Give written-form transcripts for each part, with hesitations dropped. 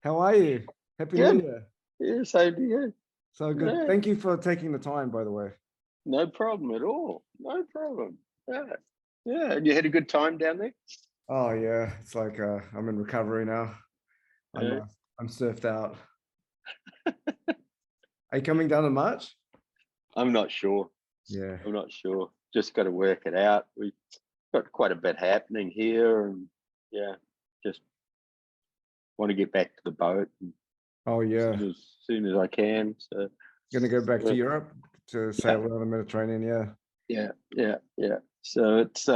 How are you? Happy New Good. Year. Yeah, same to you. So good. Yeah, Thank you for taking the time, by the way. no problem at all. No problem. Yeah. Yeah. And you had a good time down there? Oh yeah, it's like I'm in recovery now. I'm Yeah. uh, I'm surfed out. Are you coming down in March? I'm not sure. Yeah. I'm not sure. Just got to work it out. We've got quite a bit happening here, and yeah, just want to get back to the boat Oh yeah. as soon as I can. So Gonna go back to yeah, Europe to sail around the Mediterranean. Yeah. yeah. So it's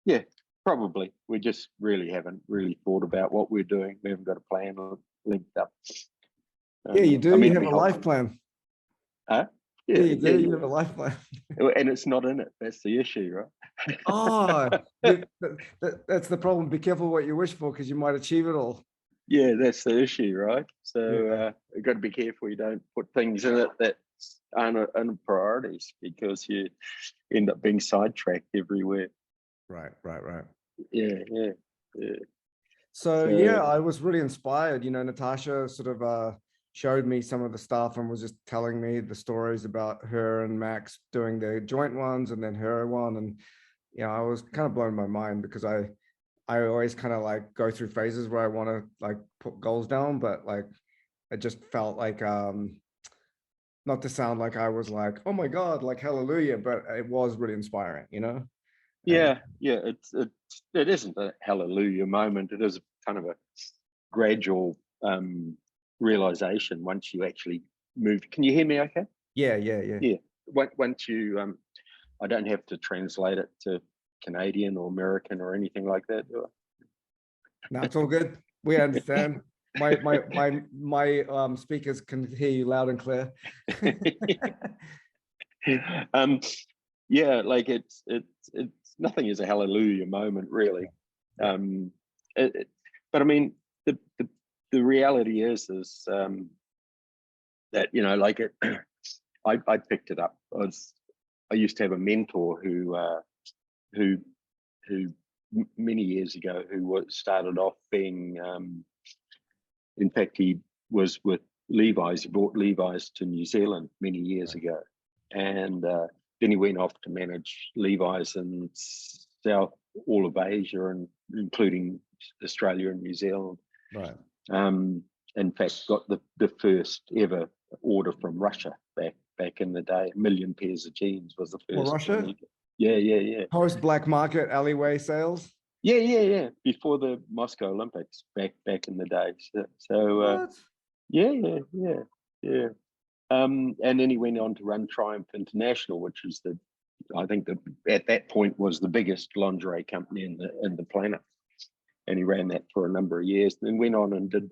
yeah, probably. We just really haven't really thought about what we're doing. We haven't got a plan linked up. Yeah, you I do. You mean, have we a help. life plan. Huh? Yeah, Yeah, you do. You yeah, have a life plan. and it's not in it. That's the issue, right? Oh, that's the problem. Be careful what you wish for because you might achieve it all. Yeah, that's the issue, right? So Yeah. you've got to be careful you don't put things in it that aren't priorities, because you end up being sidetracked everywhere. Right. Yeah. So yeah, So I was really inspired. Natasha sort of showed me some of the stuff and was just telling me the stories about her and Max doing the joint ones and then her one. And I was kind of blown my mind because I always kind of like go through phases where I want to like put goals down, but like it just felt like not to sound like I was like, oh my God, like hallelujah, but it was really inspiring. And yeah, it isn't a hallelujah moment. It is kind of a gradual realization once you actually move. Can you hear me? Okay. yeah. Yeah. Once you I don't have to translate it to Canadian or American or anything like that, do No, it's all good. We understand. My speakers can hear you loud and clear. I? Yeah, like it's nothing is a hallelujah moment really. Um, but I mean, the reality is that like it. I picked it up. I used to have a mentor who many years ago who started off being in fact he was with Levi's. He brought Levi's to New Zealand many years ago, and then he went off to manage Levi's in South all of Asia, and including Australia and New Zealand. Right. In fact, got the first ever order from Russia back in the day. 1 million pairs of jeans was the Well, first one. Russia, Yeah. post black market alleyway sales. Yeah. Before the Moscow Olympics, back in the day. So What? yeah. And then he went on to run Triumph International, which is I think at that point was the biggest lingerie company in the planet. And he ran that for a number of years, and then went on and did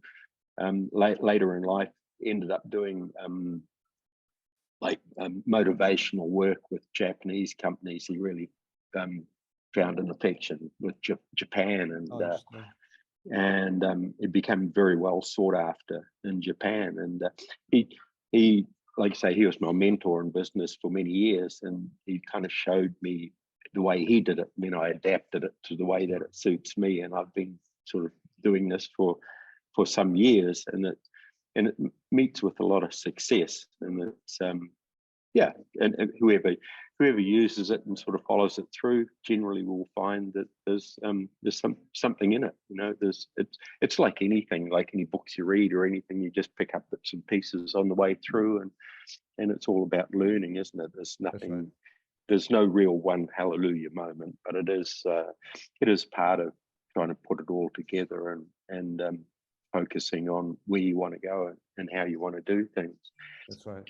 later in life ended up doing motivational work with Japanese companies. He really found an affection with Japan, and it became very well sought after in Japan. And he, like I say, he was my mentor in business for many years, and he kind of showed me the way he did it. Then I adapted it to the way that it suits me, and I've been sort of doing this for some years, and it meets with a lot of success. And it's and whoever uses it and sort of follows it through generally will find that there's something in it. It's like anything, like any books you read or anything, you just pick up bits and pieces on the way through, and it's all about learning, isn't it? There's nothing. Right. There's no real one hallelujah moment, but it is part of trying to put it all together and focusing on where you want to go and how you want to do things. That's right.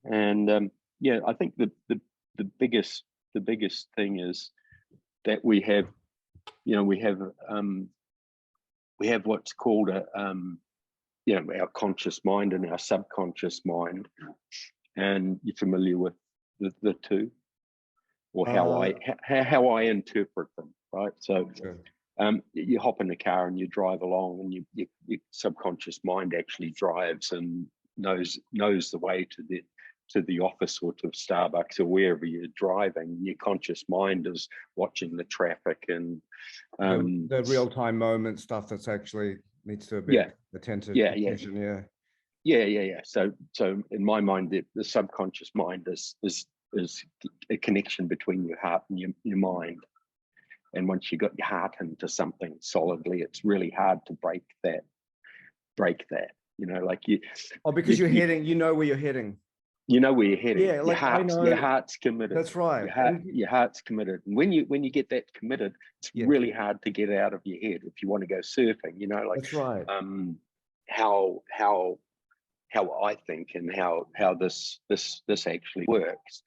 And I think the biggest thing is that we have what's called our conscious mind and our subconscious mind, and you're familiar with the two, or how I interpret them, right? So you hop in the car and you drive along, and your subconscious mind actually drives and knows the way to the office or to Starbucks or wherever you're driving. Your conscious mind is watching the traffic and the real-time moment stuff that's actually needs to be Yeah, attentive, yeah, attention. Yeah. yeah. So in my mind, the subconscious mind is a connection between your heart and your mind. And once you got your heart into something solidly, it's really hard to break that. You know, like Oh, because you, you're you, heading, you know where you're heading. you know where you're heading. Yeah, like I Your know. heart's committed. That's right. And Your heart's committed. And when you get that committed, it's yeah, really hard to get out of your head if you want to go surfing. You know, like that's right. how I think and how this actually works.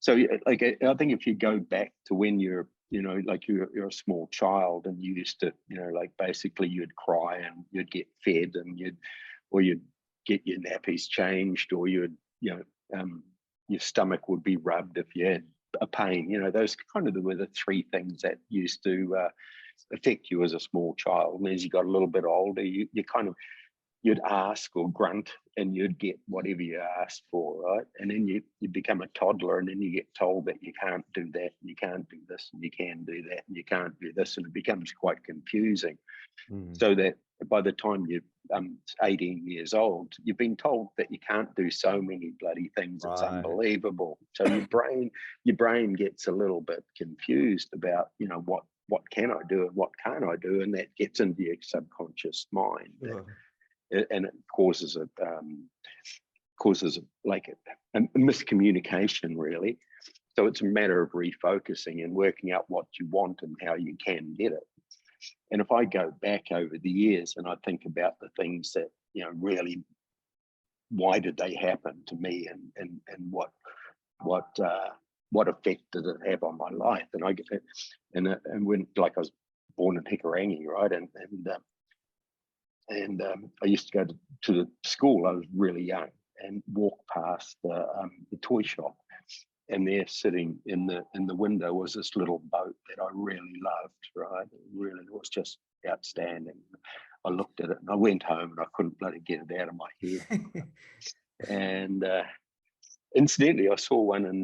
So like I think if you go back to when you're, you know, like you're a small child and you used to, you know, like basically you'd cry and you'd get fed and you'd get your nappies changed, or you know, your stomach would be rubbed if you had a pain. You know, those kind of were the three things that used to affect you as a small child. And as you got a little bit older, you kind of, you'd ask or grunt and you'd get whatever you asked for, right? And then you become a toddler, and then you get told that you can't do that, and you can't do this, and you can do that, and you can't do this, and it becomes quite confusing. So that by the time you're 18 years old, you've been told that you can't do so many bloody things. It's unbelievable. So your brain gets a little bit confused about, you know, what can I do and what can't I do, and that gets into your subconscious mind. And it causes like a miscommunication, really. So it's a matter of refocusing and working out what you want and how you can get it. And if I go back over the years and I think about the things that, you know, really, why did they happen to me, and what effect did it have on my life? And I get it, and when, like, I was born in Hikurangi, right, and I used to go to the school. I was really young and walk past the toy shop, and there, sitting in the window, was this little boat that I really loved. Right, it really was just outstanding. I looked at it and I went home and I couldn't bloody get it out of my head. And incidentally, I saw one in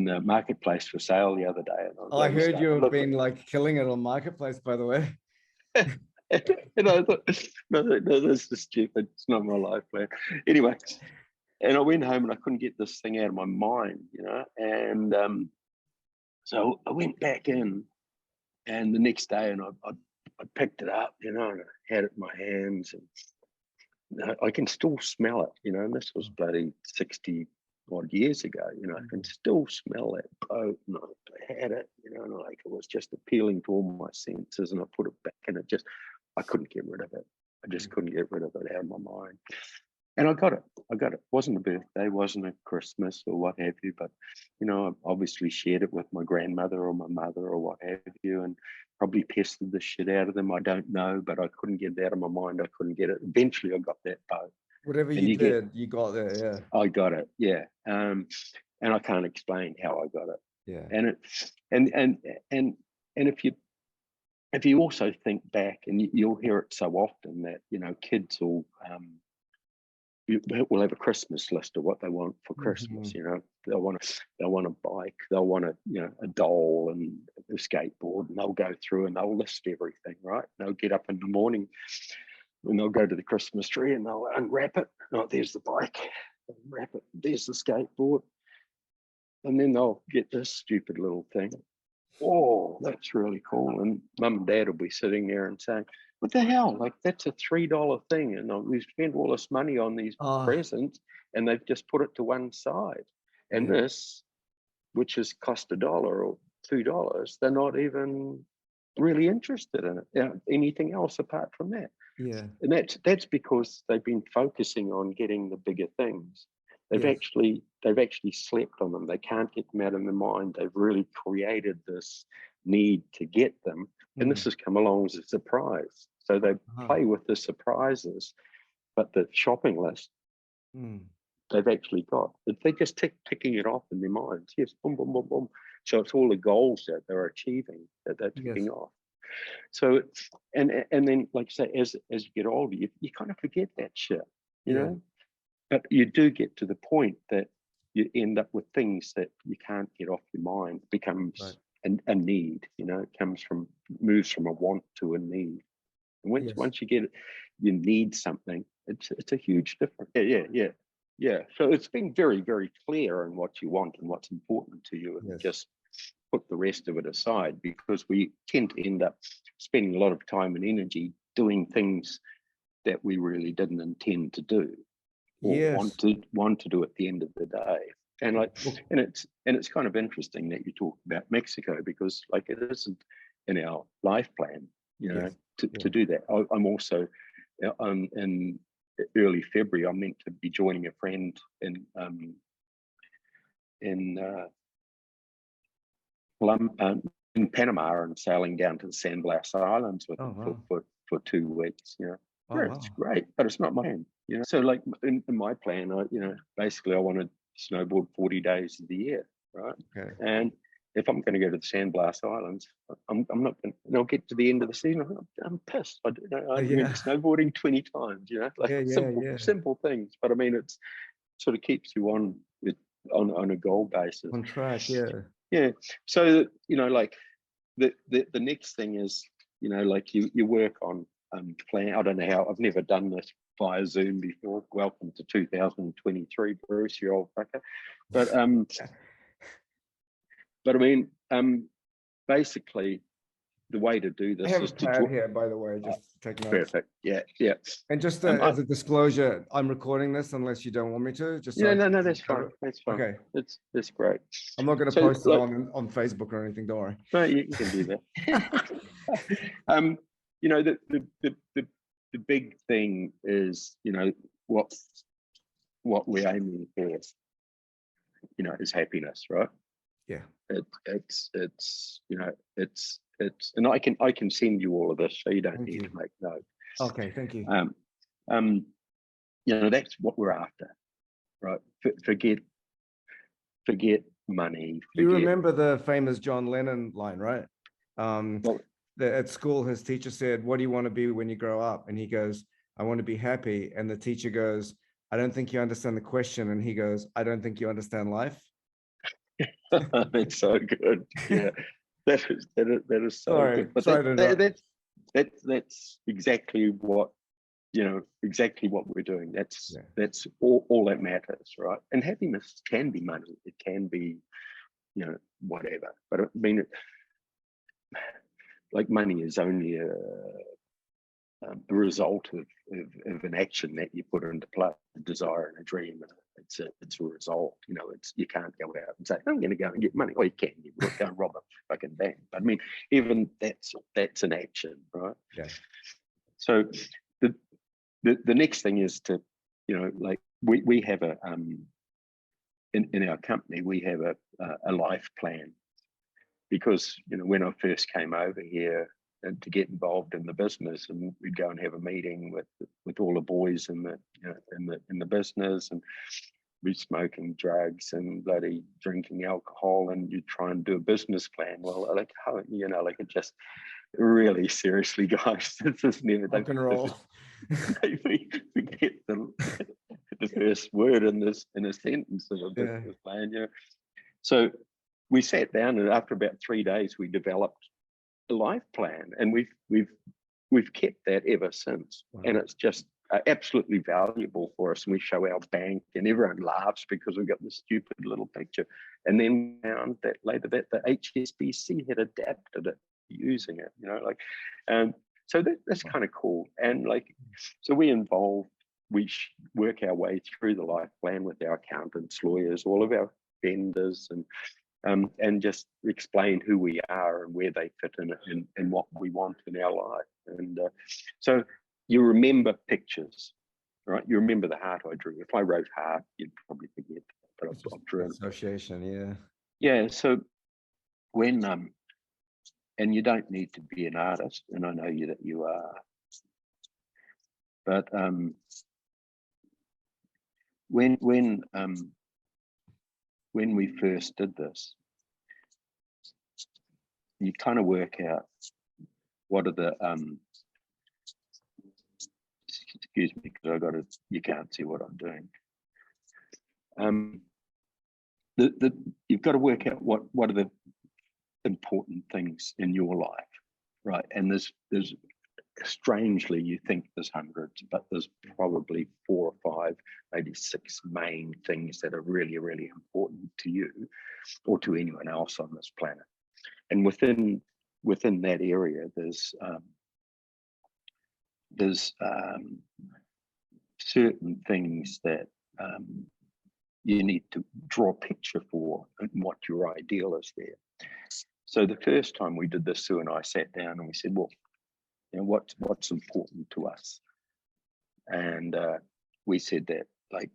the marketplace for sale the other day. And I heard you have been like killing it on Marketplace, by the way. And I thought, no, this is stupid. It's not my life plan. Anyway, and I went home and I couldn't get this thing out of my mind, you know. And so I went back in, and the next day, and I picked it up, you know, and I had it in my hands, and I can still smell it, you know. And this was bloody 60 odd years ago, you know. I can still smell that boat, and I had it, you know, and like it was just appealing to all my senses, and I put it back, and I couldn't get rid of it. I just couldn't get rid of it out of my mind. And I got it. It wasn't a birthday, wasn't a Christmas or what have you, but, you know, I obviously shared it with my grandmother or my mother or what have you, and probably pestered the shit out of them. I don't know, but I couldn't get it out of my mind. I couldn't get it. Eventually I got that boat. Whatever you did, you got there, yeah. I got it, yeah. And I can't explain how I got it. Yeah. And if you also think back, and you'll hear it so often that, you know, kids will have a Christmas list of what they want for Christmas. You know, they'll want a bike, they'll want a doll and a skateboard, and they'll go through and they'll list everything, right? They'll get up in the morning and they'll go to the Christmas tree and they'll unwrap it. Oh, there's the bike. Unwrap it. There's the skateboard. And then they'll get this stupid little thing. Oh, that's really cool. And mum and dad will be sitting there and saying, what the hell? Like, that's a $3 thing. And we spend all this money on these presents, and they've just put it to one side. And this, which has cost $1 or $2, they're not even really interested in it. You know, anything else apart from that. Yeah. And that's because they've been focusing on getting the bigger things. They've actually slept on them. They can't get them out of their mind. They've really created this need to get them. And this has come along as a surprise. So they play with the surprises, but the shopping list they've actually got. They just ticking it off in their minds. Yes, boom, boom, boom, boom. So it's all the goals that they're achieving that they're ticking off. So and then, like I say, as you get older, you kind of forget that shit, you know. But you do get to the point that you end up with things that you can't get off your mind. It becomes a need, you know. It moves from a want to a need. And Yes. once you get it, you need something. It's a huge difference. Yeah. So it's being very, very clear on what you want and what's important to you, and Yes. just put the rest of it aside, because we tend to end up spending a lot of time and energy doing things that we really didn't intend to do, or Yes. want to do at the end of the day. And like, and it's kind of interesting that you talk about Mexico, because like it isn't in our life plan, you know, Yes. to do that. I'm also in early February, I'm meant to be joining a friend in in Panama, and sailing down to the San Blas Islands with Oh, them wow. for 2 weeks. You know, Oh, yeah, wow. it's great, but it's not my plan. You know, so like in my plan, basically I want to snowboard 40 days of the year, right? Okay. And if I'm going to go to the San Blas Islands, I'm not going. And I'll get to the end of the season, I'm pissed. I went Yeah. snowboarding 20 times. You know, like Yeah. simple things. But I mean, it's sort of keeps you on a goal basis. On track. Yeah. Yeah. So like the next thing is, like you work on plan. I don't know how. I've never done this via Zoom before. Welcome to 2023, Bruce, you old fucker. But but I mean, basically, the way to do I this have a is to pad here, by the way, just take notes. perfect. Yeah. And just I- as a disclosure, I'm recording this unless you don't want me to. Just so Yeah, I no, can that's cover fine. it. That's fine. Okay. That's great. I'm not going to So, post it look, on Facebook or anything. Don't worry. no, you can do that. The big thing is, what we're aiming for, is happiness, right? Yeah. It's and I can send you all of this, so you don't Thank need you. to make notes. Okay. Thank you. That's what we're after, right? Forget money. You Forget. remember the famous John Lennon line, right? Well, At school, his teacher said, "What do you want to be when you grow up?" And he goes, "I want to be happy." And the teacher goes, "I don't think you understand the question." And he goes, "I don't think you understand life." That's so good. Yeah, that is so Sorry, good. But sorry to interrupt. that's exactly what exactly what we're doing. That's Yeah. all that matters, right? And happiness can be money. It can be, whatever. But I mean, like money is only a result of an action that you put into play, a desire and a dream. It's a result. You can't go out and say, I'm going to go and get money. Well, you can. You go and rob a fucking bank. But I mean, even that's an action, right? Yeah. So the next thing is to, like we have a in our company, we have a life plan, because when I first came over here and to get involved in the business, and we'd go and have a meeting with all the boys in the business, and be smoking drugs and bloody drinking alcohol, and you try and do a business plan. Well, like how like it just really seriously, guys, this is never Rock and roll. we get the first word in a sentence of a business plan. So we sat down, and after about 3 days, we developed a life plan, and we've kept that ever since. Wow. And it's just absolutely valuable for us. And we show our bank, and everyone laughs because we've got this stupid little picture. And then found that later that the HSBC had adapted it, using it, so that's kind of cool. And so we work our way through the life plan with our accountants, lawyers, all of our vendors, and just explain who we are and where they fit in and what we want in our life. And so you remember pictures, right? You remember the heart I drew. If I wrote heart, you'd probably forget, but I've drawn association. Yeah. So when and you don't need to be an artist, and I know that you are, but when we first did this, you kind of work out what are the excuse me, because you can't see what I'm doing. You've got to work out what are the important things in your life, right? And there's strangely, you think there's hundreds, but there's probably 4 or 5, maybe 6 main things that are really, really important to you or to anyone else on this planet. And within that area, there's certain things that you need to draw a picture for and what your ideal is there. So the first time we did this, Sue and I sat down and we said, well, you know, what's important to us? And we said that, like,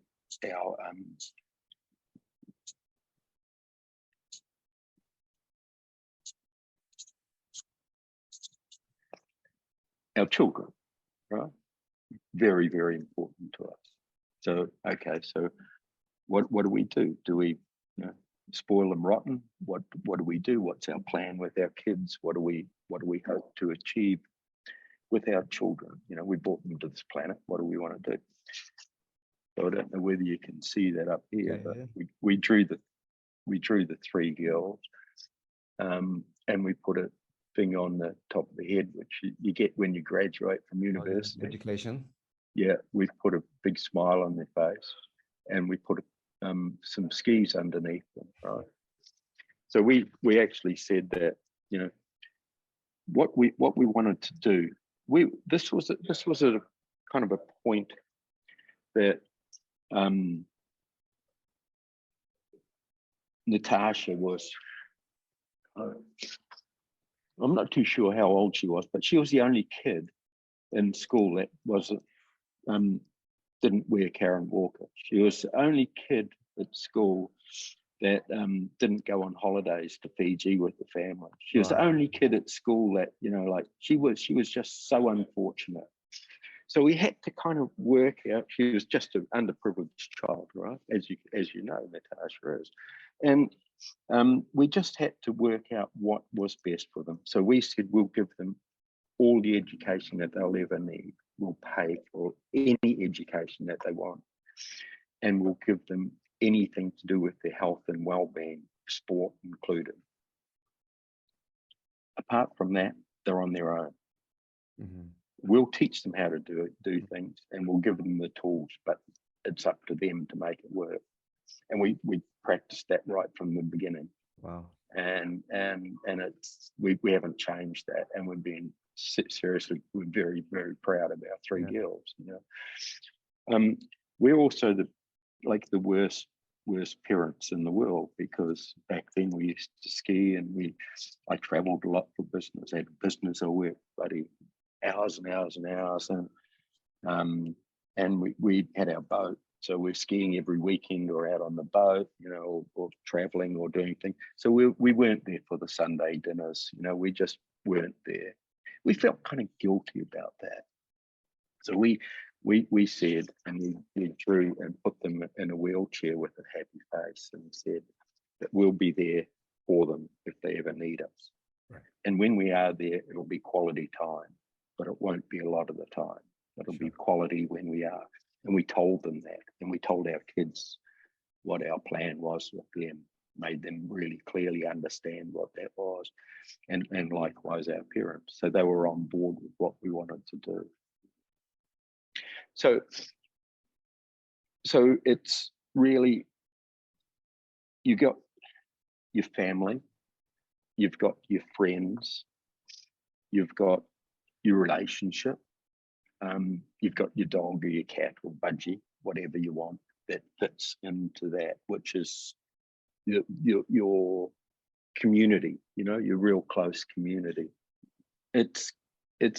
our children, right? Very, very important to us. So, okay, so what do we do? Do we, you know, spoil them rotten? What do we do? What's our plan with our kids? What do we hope to achieve with our children? You know, we brought them to this planet. What do we want to do? So I don't know whether you can see that up here, but we drew the 3 girls, and we put a thing on the top of the head, which you get when you graduate from university. Education. Yeah, we've put a big smile on their face, and we put some skis underneath them, right? So we actually said that, you know, what we wanted to do. This was a kind of a point that Natasha was. I'm not too sure how old she was, but she was the only kid in school that didn't wear Karen Walker. She was the only kid at school that didn't go on holidays to Fiji with the family. She was the only kid at school that, you know, like she was just so unfortunate. So we had to kind of work out. She was just an underprivileged child, right? As you know, Natasha is, and we just had to work out what was best for them. So we said we'll give them all the education that they'll ever need. We'll pay for any education that they want, and we'll give them anything to do with their health and well-being, sport included. Apart from that, they're on their own. Mm-hmm. We'll teach them how to do things, and we'll give them the tools, but it's up to them to make it work. And we practiced that right from the beginning. Wow. And it's we haven't changed that, and we've been seriously, we're very, very proud of our 3 girls. You know, we're also the worst parents in the world, because back then we used to ski, and I traveled a lot for business. I had business, I worked bloody hours and hours and hours, and we had our boat. So we're skiing every weekend or out on the boat, you know, or traveling or doing things. So we weren't there for the Sunday dinners, you know, we just weren't there. We felt kind of guilty about that. So we said, and we drew and put them in a wheelchair with a happy face, and said that we'll be there for them if they ever need us. Right. And when we are there, it'll be quality time, but it won't be a lot of the time. It'll be quality when we are. And we told them that, and we told our kids what our plan was with them, made them really clearly understand what that was, and likewise our parents. So they were on board with what we wanted to do. So it's really, you got your family, you've got your friends, you've got your relationship, you've got your dog or your cat or budgie, whatever you want that fits into that, which is your community, you know, your real close community. It's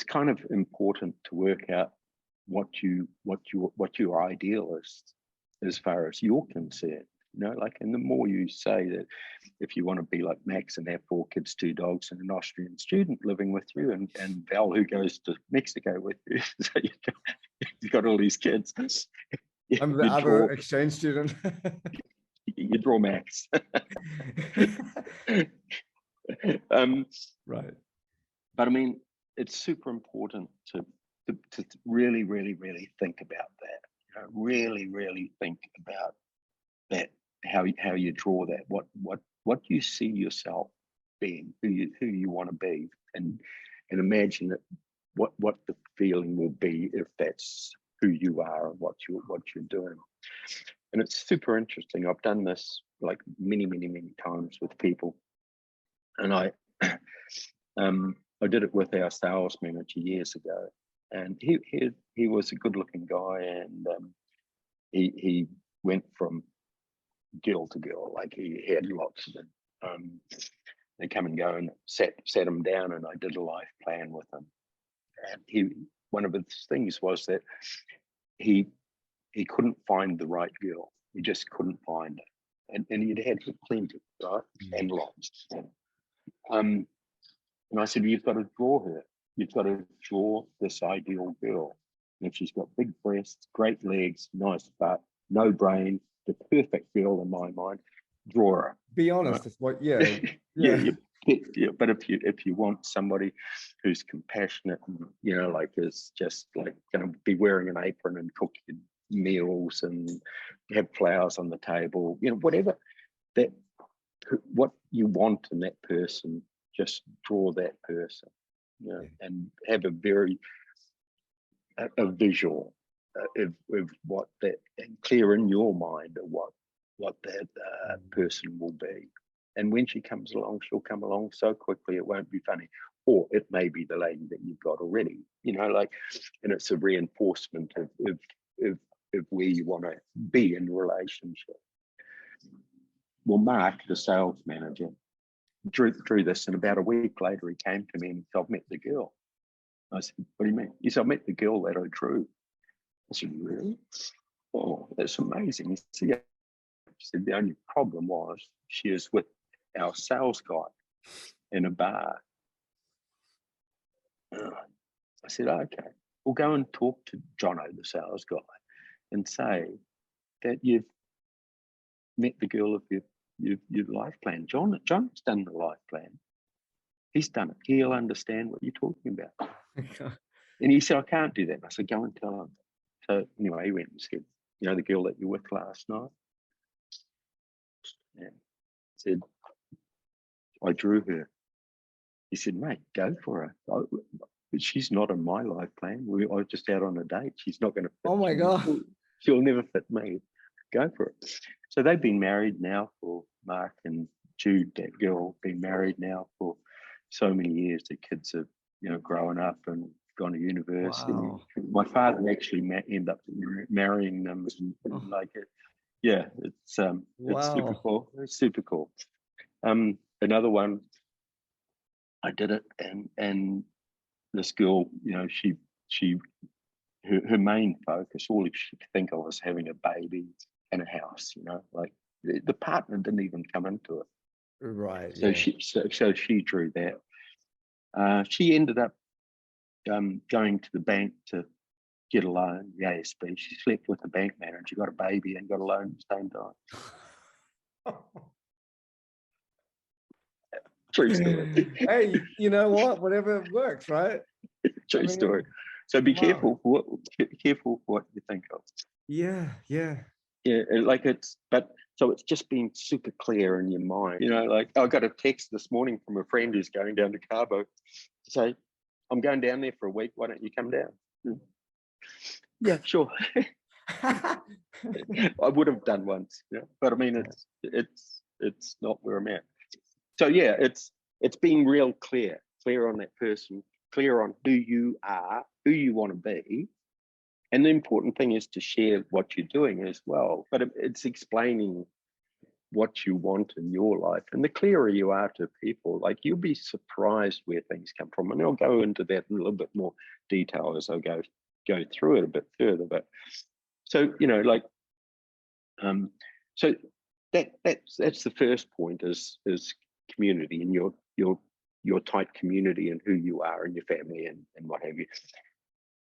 kind of important to work out what your ideal is as far as you're concerned. You know, like, and the more you say that if you want to be like Max and have 4 kids, 2 dogs, and an Austrian student living with you, and Val, who goes to Mexico with you, so you've got all these kids. I'm the other exchange student. You draw Max. Right. But I mean, it's super important to really, really, really think about that. You know, really, really think about that. How you draw that, what you see yourself being, who you want to be, and imagine it what the feeling will be if that's who you are and what you're doing. And it's super interesting. I've done this like many times with people, and I did it with our sales manager years ago, and he was a good-looking guy, and he went from girl to girl, like he had lots of them. They come and go, and sat him down, and I did a life plan with him. And one of his things was that he couldn't find the right girl. He just couldn't find it, and he'd had plenty, right, and lots. And I said, you've got to draw her. You've got to draw this ideal girl. And if she's got big breasts, great legs, nice butt, no brain, the perfect girl in my mind, draw her. Be honest, it's what, yeah. Yeah. But if you want somebody who's compassionate and, you know, like is just like going to be wearing an apron and cook your meals and have flowers on the table, you know, whatever what you want in that person, just draw that person, you know, and have a visual of what that, and clear in your mind of what that person will be. And when she comes along, she'll come along so quickly it won't be funny, or it may be the lady that you've got already, you know, like, and it's a reinforcement of where you want to be in a relationship. Well, Mark, the sales manager, drew this, and about a week later he came to me and said, I've met the girl. I said, what do you mean? He said, I met the girl that I drew. I said, really? Oh, that's amazing. He said, yeah. He said, the only problem was she is with our sales guy in a bar. I said, okay, we'll go and talk to Jono, the sales guy, and say that you've met the girl of your life plan. John's done the life plan. He's done it. He'll understand what you're talking about. And he said, I can't do that. And I said, go and tell him. So anyway, he went and said, you know, the girl that you were with last night? And said, I drew her. He said, mate, go for her. But she's not on my life plan. I was just out on a date. She's not going to fit. Oh my God. She'll never fit me. Go for it. So they've been married now for Mark and Jude, that girl, been married now for so many years. The kids have, you know, grown up and gone to university. Wow. My father actually ended up marrying them. And like it. Yeah, it's super cool. It's super cool. Another one, I did it, and this girl, you know, her main focus, all she could think of was having a baby and a house, you know, like the partner didn't even come into it. Right. So she drew that. She ended up going to the bank to get a loan, the ASB. She slept with the bank manager, got a baby and got a loan at the same time. True story. Hey, you know what? Whatever works, right? True story. So be careful for what you think of. Yeah. Like so it's just being super clear in your mind. You know, like I got a text this morning from a friend who's going down to Cabo to say, I'm going down there for a week. Why don't you come down? Yeah, sure. I would have done once, yeah, but I mean, it's not where I'm at. So yeah, it's being real clear on that person, clear on who you are, who you want to be. And the important thing is to share what you're doing as well. But it's explaining what you want in your life. And the clearer you are to people, like, you'll be surprised where things come from. And I'll go into that in a little bit more detail as I go through it a bit further. But so, you know, like, so that's the first point is community, and your tight community and who you are and your family and what have you.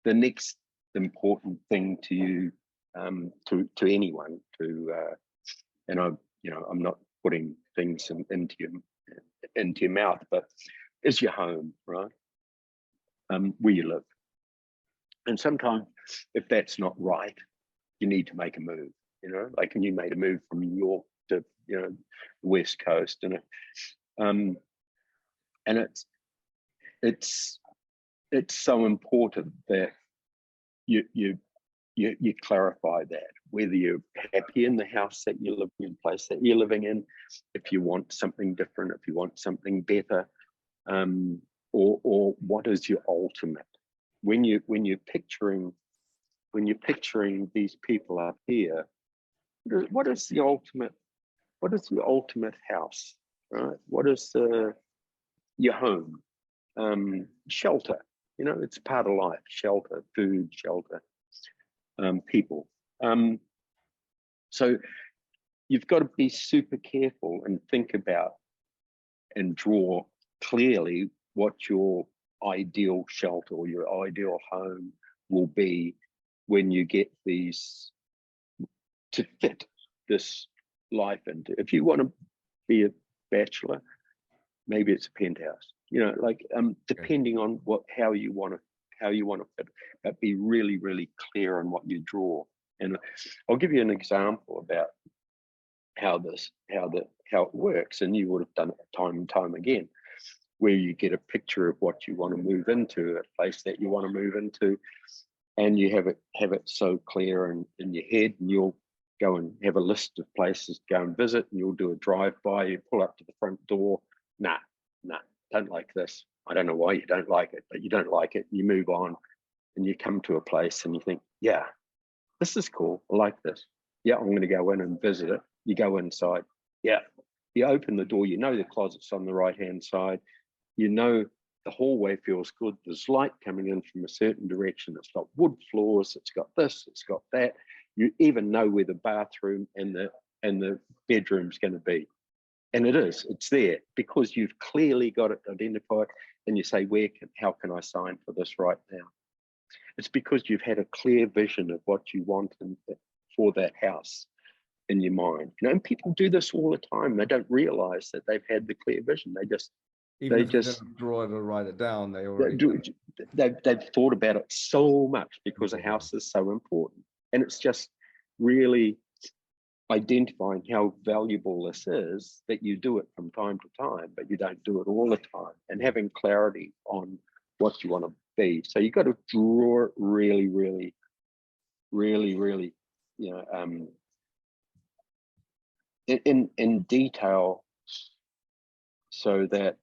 The next important thing to you, to anyone, and I'm not putting things into your mouth, but is your home, right? Where you live. And sometimes if that's not right, you need to make a move, you know, like, and you made a move from New York to, you know, the West Coast, and it's it's so important that you clarify that, whether you're happy in the house that you live in, place that you're living in, if you want something different, if you want something better, or what is your ultimate. When you're picturing these people up here, what is the ultimate? What is the ultimate house, right? What is your home? Shelter. You know, it's part of life. Shelter, food, shelter, people. So you've got to be super careful and think about and draw clearly what your ideal shelter or your ideal home will be when you get these to fit this life into. If you want to be a bachelor, maybe it's a penthouse, you know, like depending on how you want to fit, but be really, really clear on what you draw. And I'll give you an example about how it works, and you would have done it time and time again, where you get a picture of what you want to move into, a place that you want to move into, and you have it so clear in your head, and you'll go and have a list of places to go and visit, and you'll do a drive-by, you pull up to the front door, nah, don't like this. I don't know why you don't like it, but you don't like it, and you move on, and you come to a place and you think, yeah, this is cool, I like this. Yeah, I'm going to go in and visit it. You go inside, yeah, you open the door, you know the closet's on the right-hand side, you know the hallway feels good, there's light coming in from a certain direction, it's got wood floors, it's got this, it's got that. You even know where the bathroom and the bedroom's going to be. And it's there because you've clearly got it identified, and you say, how can I sign for this right now? It's because you've had a clear vision of what you want for that house in your mind. You know, and people do this all the time. They don't realize that they've had the clear vision. They just didn't draw it or write it down. They've thought about it so much because a house is so important. And it's just really identifying how valuable this is, that you do it from time to time, but you don't do it all the time, and having clarity on what you want to be. So you've got to draw it really, really, really, really, you know, in detail, so that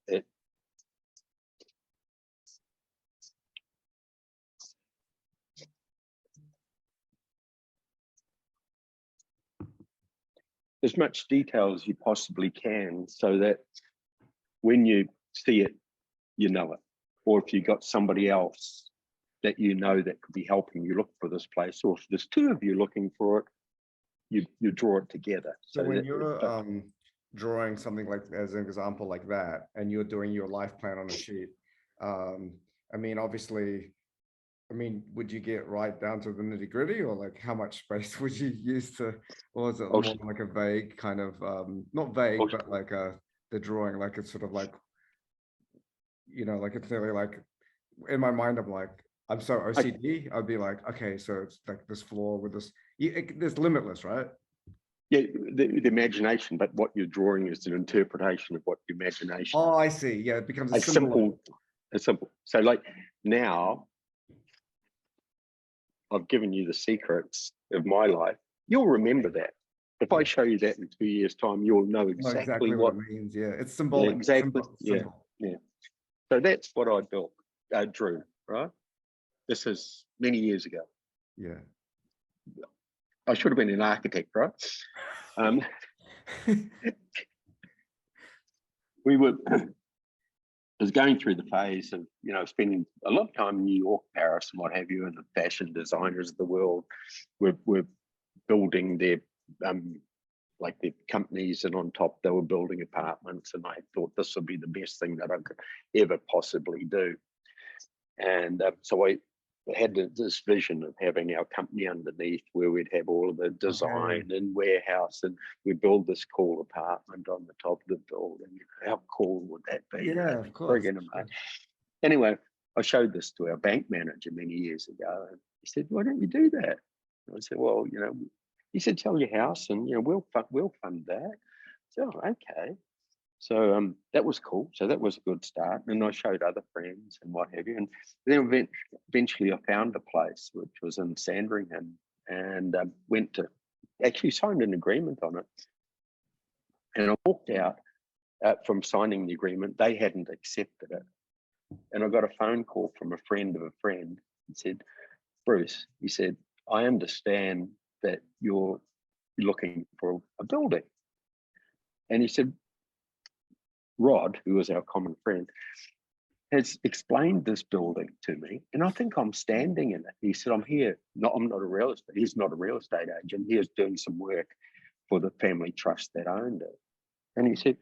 as much detail as you possibly can, so that when you see it, you know it. Or if you got somebody else that you know that could be helping you look for this place, or if there's two of you looking for it, you draw it together. So when you're drawing something like, as an example like that, and you're doing your life plan on a sheet, I mean, obviously, would you get right down to the nitty gritty, or like how much space would you use to, or is it more like a vague kind of, not vague, but like the drawing, like it's sort of like, you know, like it's really like, in my mind, I'm like, I'm so OCD, I'd be like, okay, so it's like this floor with this, there's limitless, right? Yeah, the imagination, but what you're drawing is an interpretation of what your imagination. Oh, I see. Yeah, it becomes a simple. So like now, I've given you the secrets of my life. You'll remember that. If I show you that in 2 years' time, you'll know exactly what it means. Yeah, it's symbolic. Yeah, exactly. Symbol. Yeah. So that's what I drew, right? This is many years ago. Yeah. I should have been an architect, right? I was going through the phase of, you know, spending a lot of time in New York, Paris, and what have you, and the fashion designers of the world were building their like their companies, and on top they were building apartments, and I thought this would be the best thing that I could ever possibly do. And so I had this vision of having our company underneath, where we'd have all of the design and warehouse, and we'd build this cool apartment on the top of the building. How cool would that be? Yeah, of course. Anyway, I showed this to our bank manager many years ago, and he said, "Why don't you do that?" And I said, "Well, you know," he said, "Sell your house, and you know we'll fund that." So okay. So that was cool. So that was a good start. And I showed other friends and what have you. And then eventually I found a place which was in Sandringham, and went to actually signed an agreement on it. And I walked out from signing the agreement. They hadn't accepted it. And I got a phone call from a friend of a friend and said, Bruce, he said, I understand that you're looking for a building. And he said, Rod, who was our common friend, has explained this building to me, and I think I'm standing in it. He said, I'm here. No, I'm not a real estate. He's not a real estate agent. He was doing some work for the family trust that owned it. And he said,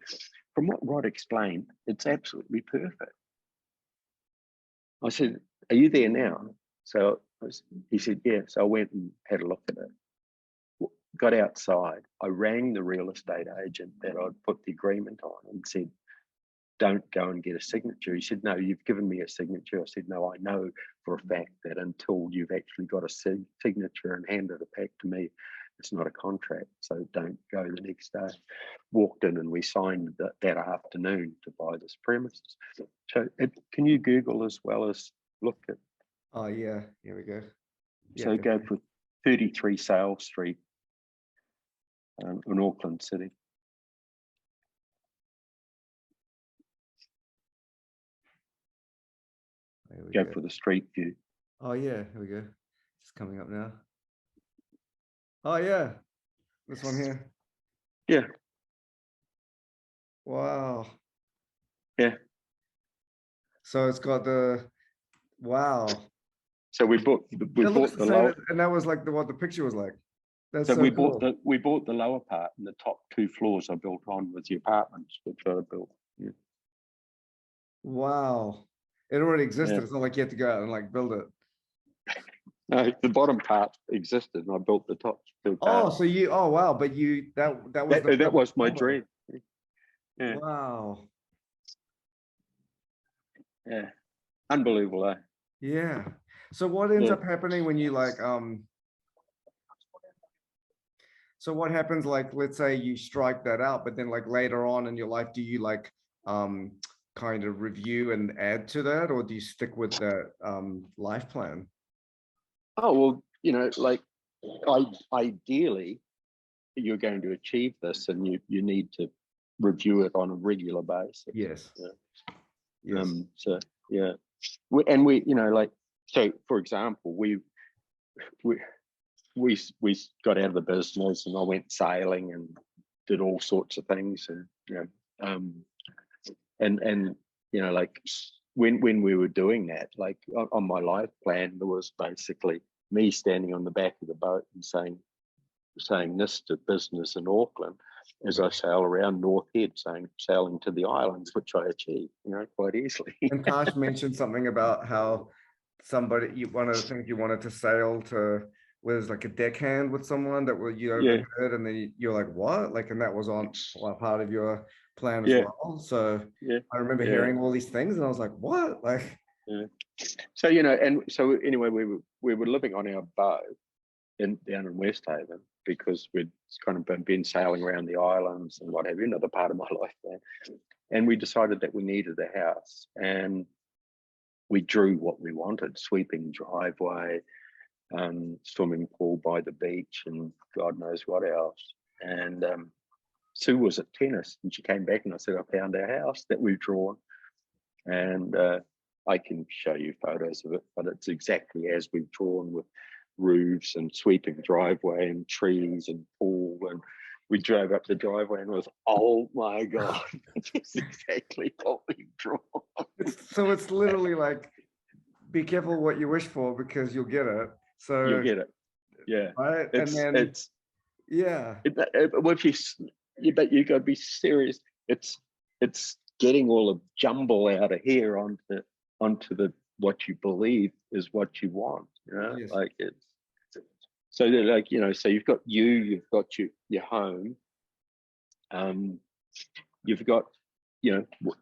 from what Rod explained, it's absolutely perfect. I said, are you there now? So he said, yeah. So I went and had a look at it. Got outside. I rang the real estate agent that I'd put the agreement on and said, don't go and get a signature. He said, no, you've given me a signature. I said, no, I know for a fact that until you've actually got a signature and handed it back to me, it's not a contract. So don't go the next day. Walked in and we signed that afternoon to buy this premises. So can you Google as well as look at? Oh yeah, here we go. Yeah, So go for 33 Sale Street in Auckland City. Go for the street view. Oh yeah, here we go. It's coming up now. Oh yeah, this one here. Yeah. Wow. Yeah. So it's got the, wow. So we bought the lower, and that was like what the picture was like. That's so so we cool. bought the lower part, and the top 2 floors I built on with the apartments which I built. Yeah. Wow. It already existed. Yeah. It's not like you had to go out and like build it. No, the bottom part existed, and I built the top 2 parts. Oh, so you, oh wow, but you, that was that was my dream. Yeah. Wow. Yeah. Unbelievable, eh? Yeah. So what ends up happening when you like, so what happens, like, let's say you strike that out, but then like later on in your life, do you like kind of review and add to that, or do you stick with that life plan? Oh, well, you know, like ideally you're going to achieve this, and you need to review it on a regular basis. Yes. Yeah. Yes. So yeah, we you know, like, so for example, we got out of the business, and I went sailing and did all sorts of things, and you know, and you know, like when we were doing that, like on my life plan, there was basically me standing on the back of the boat and saying this to business in Auckland as I sail around North Head, sailing to the islands, which I achieved, you know, quite easily. And Tash mentioned something about how one of the things you wanted to sail to was like a deckhand with someone that you overheard, and then you're like, what? Like, and that was on part of your plan as well. So I remember hearing all these things, and I was like, what? Like, so you know, and so anyway, we were living on our boat down in Westhaven, because we'd kind of been sailing around the islands and what have you, another part of my life there. And we decided that we needed a house, and we drew what we wanted: sweeping driveway, swimming pool by the beach, and God knows what else. And Sue was at tennis, and she came back and I said, I found our house that we've drawn. And I can show you photos of it, but it's exactly as we've drawn, with roofs and sweeping driveway and trees and pool. And we drove up the driveway and it was, oh my God, it's exactly what we've drawn. So it's literally like, be careful what you wish for, because you'll get it. So you'll get it. Yeah. Right. It's, and then it's, yeah. But you got to be serious. It's getting all the jumble out of here onto the what you believe is what you want. You know, Yes. like it's so like, you know, so you've got your home. You've got, you know,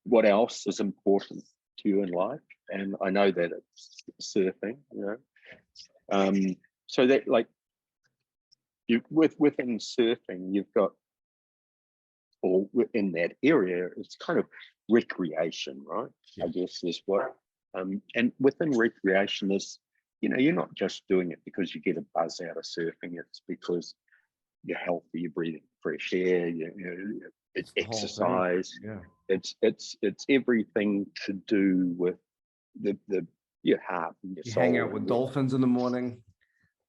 what else is important to you in life, and I know that it's surfing. You know, so that, like, within surfing, you've got or in that area, it's kind of recreation, right? Yeah. I guess is what, and within recreation is, you're not just doing it because you get a buzz out of surfing. It's because you're healthy, you're breathing fresh air, it's the whole thing. exercise. Yeah. It's everything to do with your heart and your You soul. hang out with dolphins in the morning,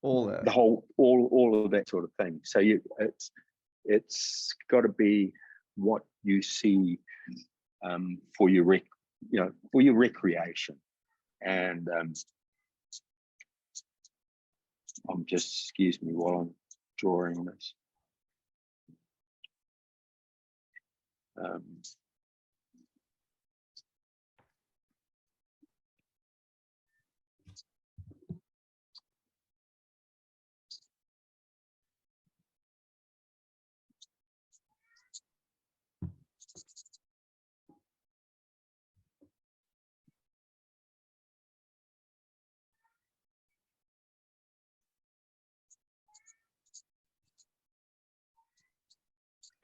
all that. The whole, all of that sort of thing. So it's got to be what you see for your for your recreation. And excuse me while I'm drawing this.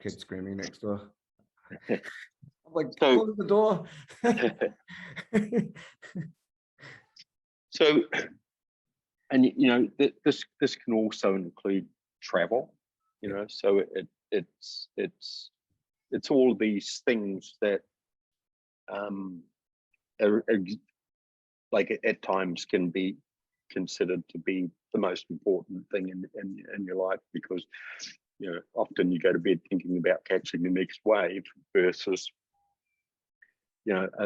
Kid screaming next door. I'm like, So- close the door. So, and this can also include travel, so it's all these things that are like at times can be considered to be the most important thing in your life, because often you go to bed thinking about catching the next wave versus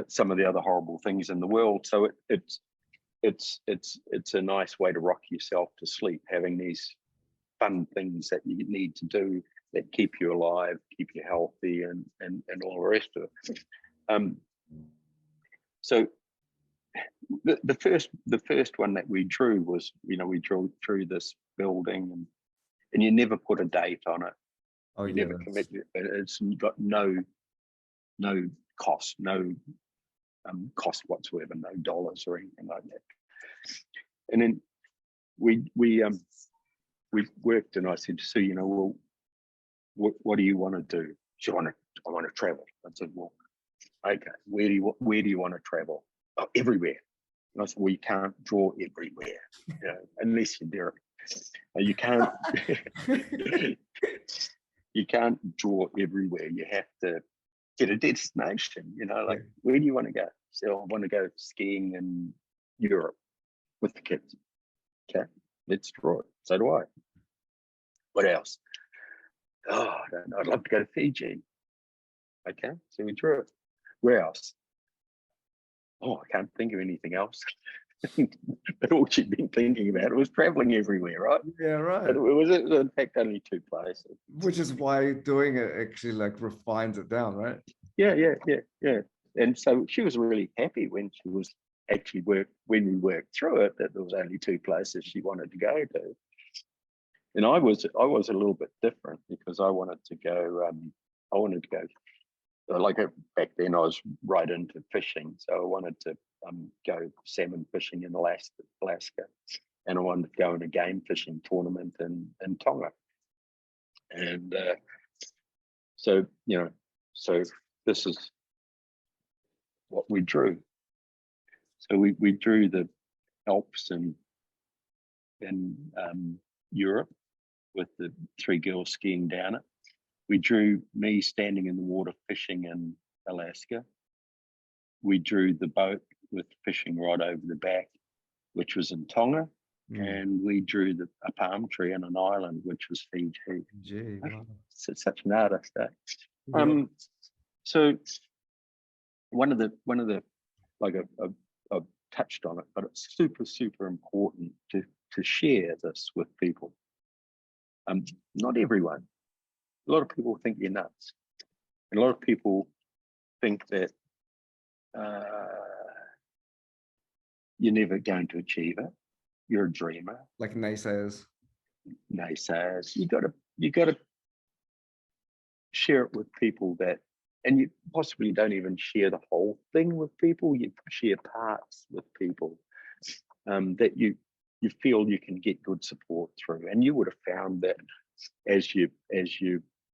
some of the other horrible things in the world. So it's a nice way to rock yourself to sleep, having these fun things that you need to do that keep you alive, keep you healthy, and all the rest of it. So the first one that we drew was, we drew this building, and you never put a date on it. Oh, You yeah, never commit. It's got no cost, no cost whatsoever, no dollars or anything like that. And then we worked, and I said to Sue, well, what do you want to do? I want to travel. I said, well, okay, where do you want to travel? Oh, everywhere. And I said, well, you can't draw everywhere, unless you're Derek. You can't you can't draw everywhere. You have to get a destination, like, where do you want to go? So I want to go skiing in Europe with the kids. Okay, let's draw it. So do I. What else? Oh, I don't know. I'd love to go to Fiji. Okay, so we drew it. Where else? Oh, I can't think of anything else. But all she'd been thinking about was traveling everywhere, right? Yeah, right. But it was in fact only 2 places. Which is why doing it actually like refines it down, right? Yeah. And so she was really happy when she was actually when we worked through it, that there was only 2 places she wanted to go to. And I was a little bit different, because I wanted to go. Like back then, I was right into fishing, so I wanted to go salmon fishing in Alaska, and I wanted to go in a game fishing tournament in Tonga. And so this is what we drew. So we drew the Alps in Europe with the 3 girls skiing down it. We drew me standing in the water fishing in Alaska. We drew the boat with fishing rod over the back, which was in Tonga. And we drew a palm tree on an island, which was Fiji. Gee, wow. Such an artist, eh? Yeah. So one of the like I've touched on it, but it's super important to share this with people. Not everyone. A lot of people think you're nuts, and a lot of people think that you're never going to achieve it. You're a dreamer. Like naysayers. Naysayers. You gotta share it with people and you possibly don't even share the whole thing with people. You share parts with people that you feel you can get good support through. And you would have found that as you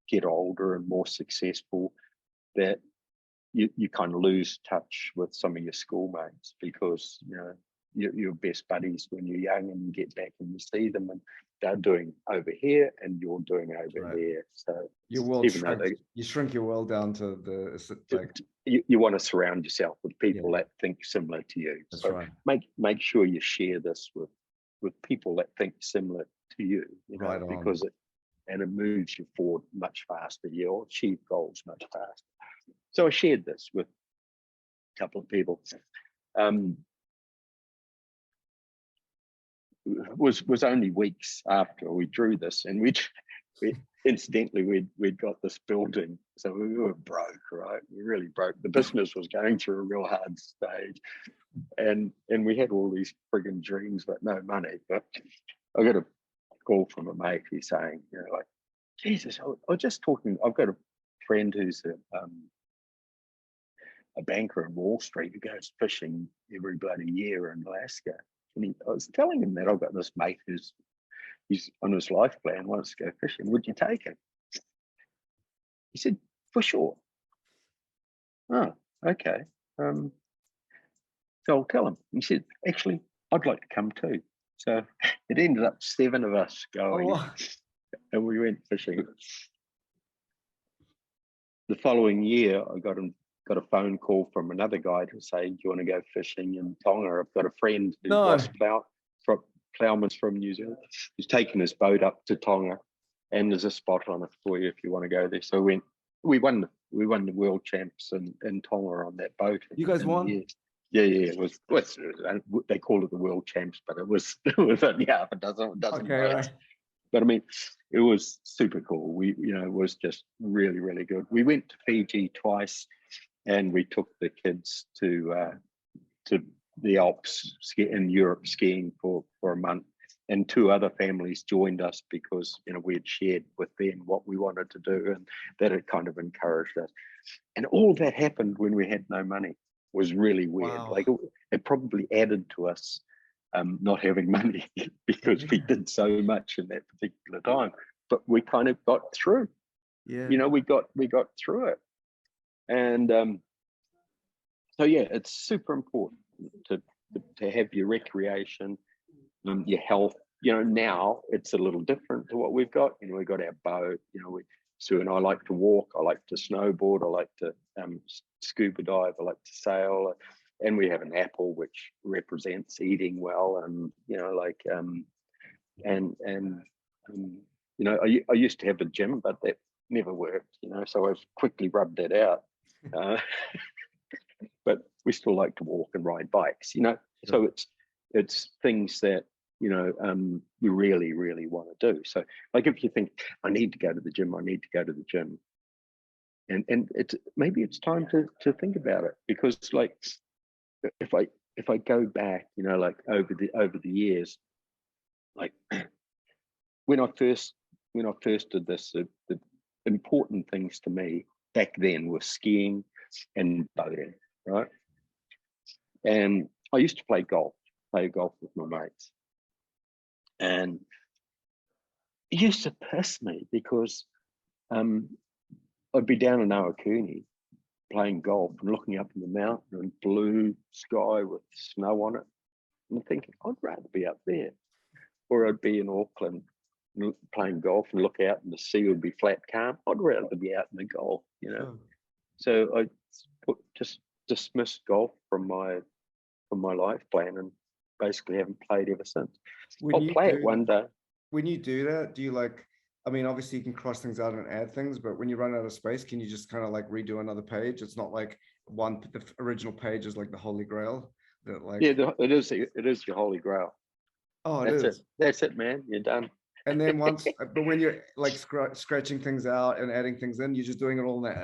get older and more successful, that you kind of lose touch with some of your schoolmates, because you're best buddies when you're young, and you get back and you see them, and they're doing over here and you're doing over there. So your world even though you shrink your world down to like you want to surround yourself with people that think similar to you. That's so right. make sure you share this with people that think similar to you, Right on. because it moves you forward much faster. You'll achieve goals much faster. So I shared this with a couple of people. Was only weeks after we drew this, and we incidentally we'd got this building, so we were broke, right? We really broke. The business was going through a real hard stage, and we had all these friggin' dreams but no money. But I got a call from a mate. He's saying, like, Jesus, I was just talking. I've got a friend who's a banker in Wall Street who goes fishing every bloody year in Alaska. And I was telling him that I've got this mate he's on his life plan, wants to go fishing. Would you take him? He said, for sure. Oh, okay. So I'll tell him. He said, actually, I'd like to come too. So it ended up 7 of us going, and we went fishing. The following year, I got a phone call from another guy to say, do you want to go fishing in Tonga? I've got a friend who was ploughman from New Zealand. He's taken his boat up to Tonga, and there's a spot on it for you if you want to go there. So we won the world champs in Tonga on that boat. You guys won? Yeah. It was they call it the world champs, but it was only half a dozen. Okay, right. But I mean, it was super cool. We, it was just really, really good. We went to Fiji twice, and we took the kids to the Alps in Europe skiing for a month. And 2 other families joined us because we had shared with them what we wanted to do, and that had kind of encouraged us. And all that happened when we had no money. Was really weird. Wow. Like it probably added to us not having money because we did so much in that particular time. But we kind of got through. Yeah. We got through it. And so yeah, it's super important to have your recreation, your health. Now it's a little different to what we've got. We've got our boat. Sue and I like to walk. I like to snowboard. I like to scuba dive. I like to sail. And we have an apple which represents eating well. And I used to have a gym, but that never worked. So I've quickly rubbed that out. But we still like to walk and ride bikes. So it's things that we really, really want to do. So like if you think, I need to go to the gym, and maybe it's time to think about it, because like if I go back, like over the years, like when I first did this, the important things to me back then were skiing and boating, right? And I used to play golf with my mates. And it used to piss me because I'd be down in Awakuni playing golf and looking up in the mountain and blue sky with snow on it, and thinking, I'd rather be up there. Or I'd be in Auckland playing golf and look out and the sea would be flat calm. I'd rather be out in the Gulf, So I just dismissed golf from my life plan, and basically haven't played ever since. I'll play it one day. When you do that, do you obviously you can cross things out and add things, but when you run out of space, can you just kind of like redo another page? It's not like the original page is like the Holy Grail. It is your Holy Grail. Oh, That's it, man. You're done. And then but when you're like scratching things out and adding things in, you're just doing it all in that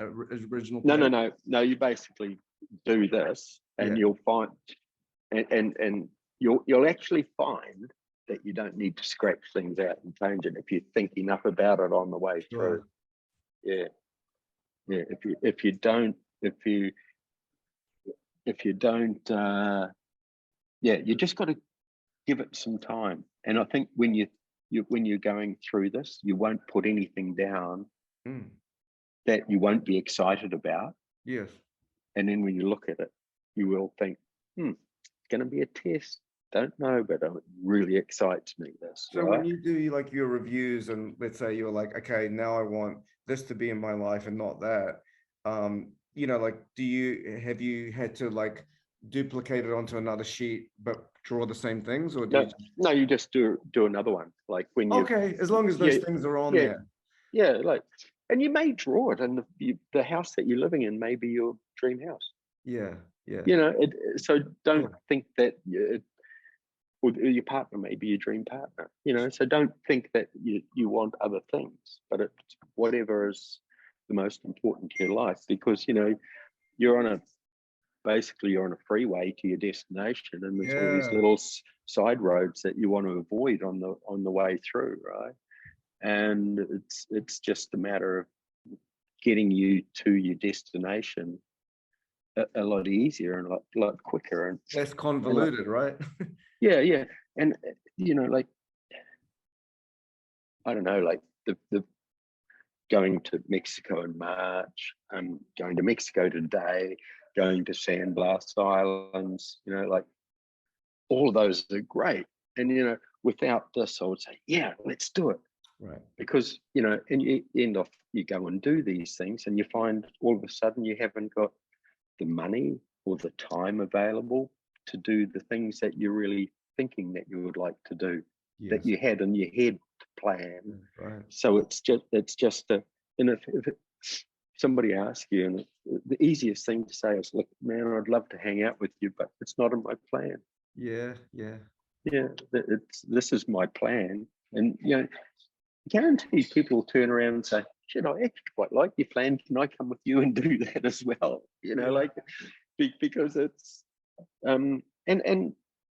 original page. No. You basically do this, and you'll find, and you'll actually find that you don't need to scratch things out and change it if you think enough about it on the way through. Yeah. If you don't, you just got to give it some time. And I think when you're going through this, you won't put anything down Mm. that you won't be excited about. Yes. And then when you look at it, you will think, it's going to be a test. Don't know, but it really excites me, this, So right? when you do like your reviews, and let's say you're like, okay, now I want this to be in my life and not that, you know, like, have you had to like duplicate it onto another sheet but draw the same things, or do you No, just... no, you just do another one. Like when you, Okay, as long as those yeah, things are on yeah, there. yeah, like, and you may draw it, and the house that you're living in may be your dream house. Yeah, yeah. You know, so don't Cool. think that or your partner may be your dream partner. You know, so don't think that you want other things, but it's whatever is the most important to your life, because you know you're on a basically you're on a freeway to your destination, and there's all these Yeah. little side roads that you want to avoid on the way through, right? And it's just a matter of getting you to your destination a lot easier and a lot quicker, Less and convoluted, right? yeah, and you know, like, I don't know, like the going to Mexico in March, going to Mexico today, going to Sandblast Islands, you know, like all of those are great. And, you know, without this, I would say, yeah, let's do it. Right. Because, you know, and you end off, you go and do these things and you find all of a sudden you haven't got the money or the time available to do the things that you're really thinking that you would like to do, that Yes. you had in your head to plan. Right. So it's just a, and if somebody asks you, and the easiest thing to say is, look, man, I'd love to hang out with you, but it's not in my plan. Yeah, yeah. Yeah, this is my plan. And you know, guaranteed people will turn around and say, shit, I actually quite like your plan. Can I come with you and do that as well? You know, Yeah. like, because it's and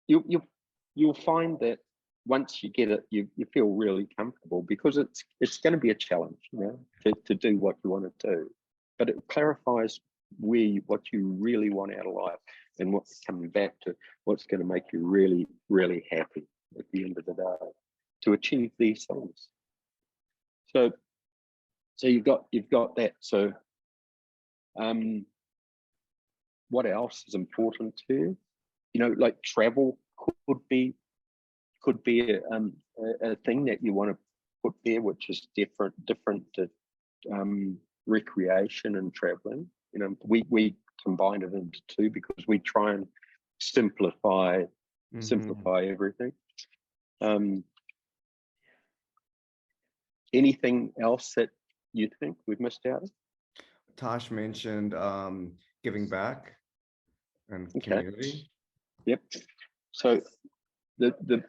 you'll find that once you get it, you feel really comfortable, because it's going to be a challenge, you know, to do what you want to do, but it clarifies what you really want out of life, and what's coming back to what's going to make you really, really happy at the end of the day to achieve these things. So you've got that. So what else is important to you? You know, like travel could be a thing that you want to put there, which is different to recreation and traveling. You know, we combine it into two because we try and simplify everything. Anything else that you think we've missed out on? Tosh mentioned giving back and Okay. community. Yep. So the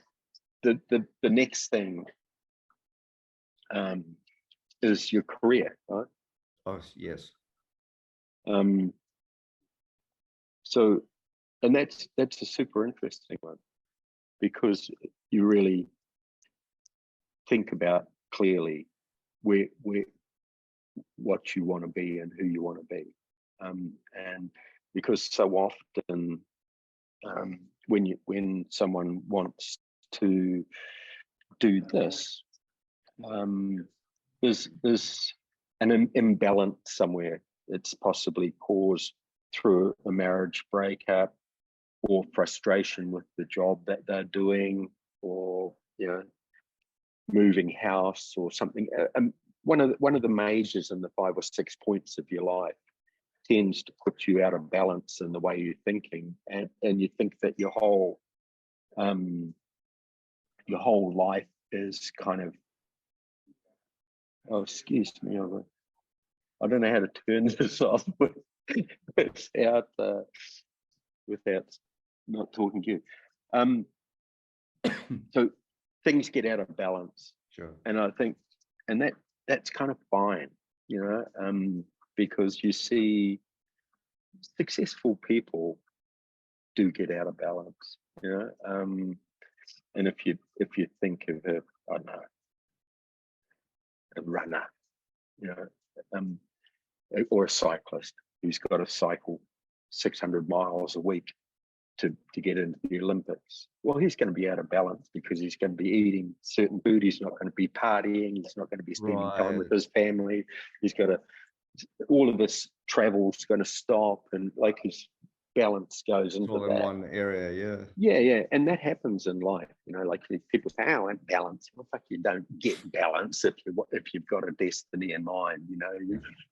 next thing is your career, right? Oh, yes. So, and that's a super interesting one, because you really think about clearly where what you want to be and who you want to be, and because so often when someone wants to do this, there's an imbalance somewhere. It's possibly caused through a marriage breakup, or frustration with the job that they're doing, or you know, moving house or something. One of the majors in the 5 or 6 points of your life tends to put you out of balance in the way you're thinking, and you think that your whole life is kind of, oh, excuse me, I don't know how to turn this off without not talking to you. So things get out of balance. Sure. And I think, and that's kind of fine, you know, because you see successful people do get out of balance, you know. And if you think of I don't know, a runner, you know, or a cyclist who's got to cycle 600 miles a week, to get into the Olympics. Well, he's going to be out of balance because he's going to be eating certain food. He's not going to be partying. He's not going to be spending time with his family. He's got to, all of this travel's going to stop, and like his balance goes into all in that. one area. Yeah. And that happens in life, you know, like people say, oh, I want balance. Well, fuck, you don't get balance if you've got a destiny in mind, you know,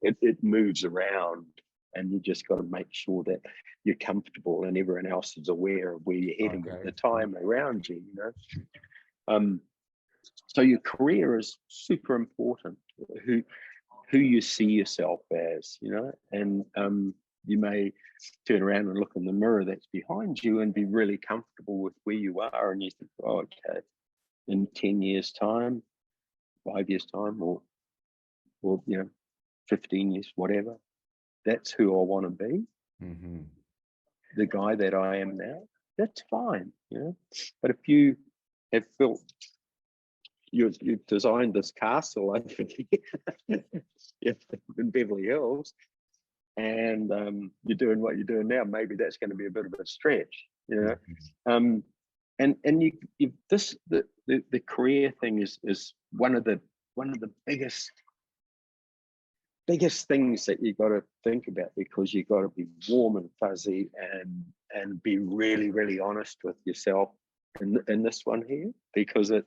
it moves around, and you just got to make sure that you're comfortable and everyone else is aware of where you're heading at the time around you, you know. So your career is super important, who you see yourself as, you know, and you may turn around and look in the mirror that's behind you and be really comfortable with where you are, and you think, oh, okay, in 10 years time, 5 years time, or you know, 15 years, whatever, that's who I want to be. The guy that I am now, that's fine, you know. But if you have built, you've designed this castle over there in Beverly Hills, and you're doing what you're doing now, maybe that's going to be a bit of a stretch, you know. And you this the career thing is one of the biggest things that you got to think about, because you got to be warm and fuzzy and be really, really honest with yourself in this one here, because it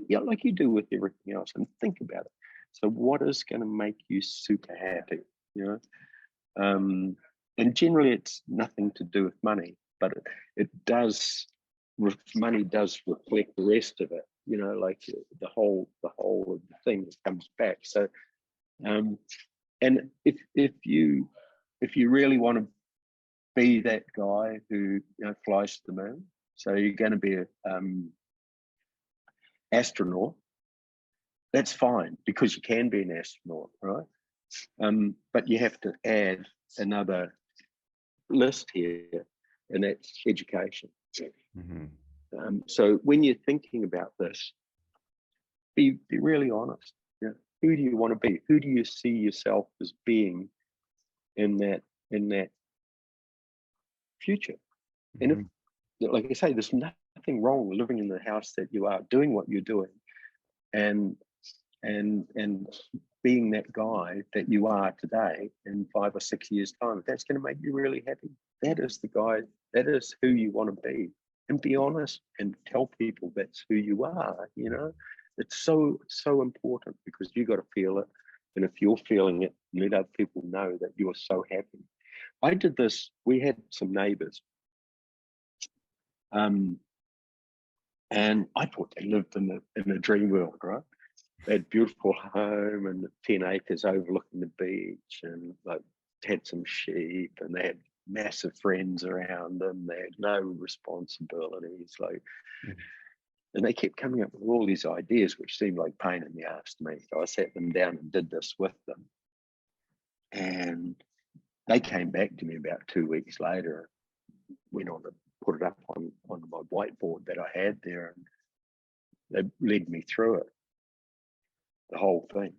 yeah, like you do with everything else, and think about it. So what is going to make you super happy, you know? And generally it's nothing to do with money, but it does, money does reflect the rest of it, you know, like the whole of the thing that comes back. So and if you really want to be that guy who, you know, flies to the moon, so you're going to be an astronaut, that's fine, because you can be an astronaut, right? But you have to add another list here, and that's education. So when you're thinking about this, be really honest. You know, who do you want to be? Who do you see yourself as being in that future? And if, like I say, there's nothing wrong with living in the house that you are, doing what you're doing, and being that guy that you are today in 5 or 6 years' time. If that's going to make you really happy, that is the guy, that is who you want to be. And be honest and tell people that's who you are, you know. It's so important, because you got to feel it. And if you're feeling it, let other people know that you're so happy. I did this, we had some neighbors, and I thought they lived in a dream world, right? They had a beautiful home and 10 acres overlooking the beach, and like had some sheep, and they had massive friends around them. They had no responsibilities, like, and they kept coming up with all these ideas, which seemed like pain in the ass to me. So I sat them down and did this with them, and they came back to me about 2 weeks later, went on to put it up on my whiteboard that I had there, and they led me through it, the whole thing.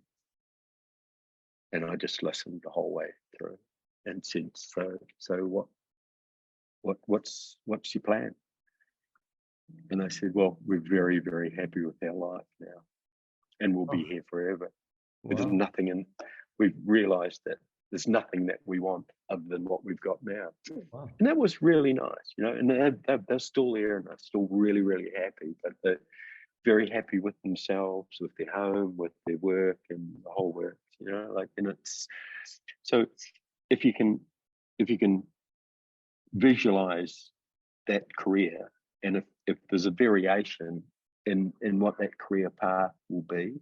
And I just listened the whole way through and said, so what's your plan? And they said, well, we're very, very happy with our life now, and we'll be here forever. Wow. There's nothing, and we've realized that there's nothing that we want other than what we've got now. Wow. And that was really nice, you know, and they're still there, and they're still really, really happy, but they're very happy with themselves, with their home, with their work, and the whole work, you know, like, and it's, so if you can visualize that career, and if there's a variation in what that career path will be,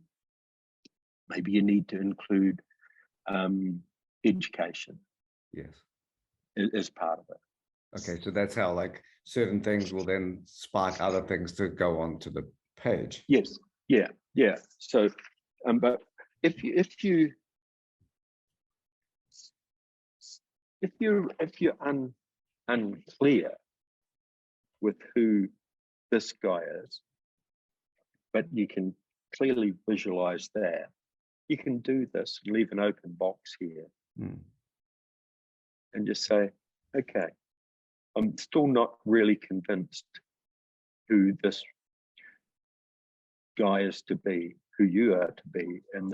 maybe you need to include education. Yes. As part of it. Okay, so that's how, like, certain things will then spark other things to go on to the page. Yes. Yeah. So, but if you're unclear with who this guy is, but you can clearly visualize that, you can do this, leave an open box here, and just say, okay, I'm still not really convinced who this guy is to be, who you are to be in